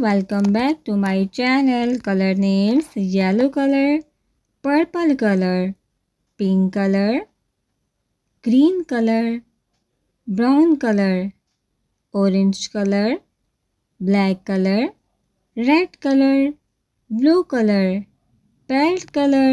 welcome back to my channel. Color names: yellow color, purple color, pink color, green color, brown color, orange color, black color, red color, blue color, pale color.